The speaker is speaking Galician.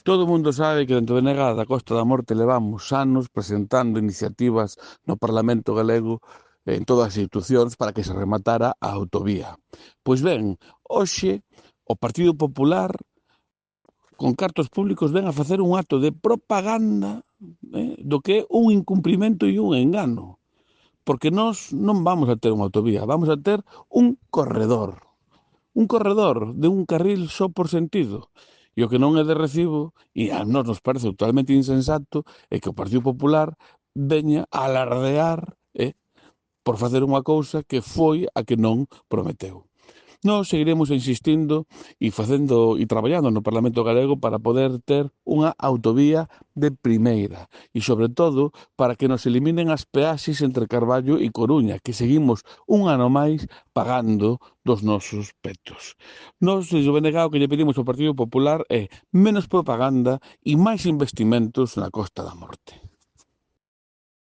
Todo o mundo sabe que dentro de Negada da Costa da Morte levamos anos presentando iniciativas no Parlamento galego en todas as institucións para que se rematara a autovía. Pois ben, hoxe o Partido Popular con cartos públicos ven a facer un acto de propaganda do que é un incumprimento e un engano. Porque nós non vamos a ter unha autovía, vamos a ter un corredor. Un corredor de un carril só por sentido. E o que non é de recibo, e a nós nos parece totalmente insensato, é que o Partido Popular veña a alardear por facer unha cousa que foi a que non prometeu. Nós seguiremos insistindo e facendo e traballando no Parlamento Galego para poder ter unha autovía de primeira e, sobre todo, para que nos eliminen as peaxes entre Carballo e Coruña, que seguimos un ano máis pagando dos nosos petos. Nós, desde o BNG, o que lle pedimos ao Partido Popular é menos propaganda e máis investimentos na Costa da Morte.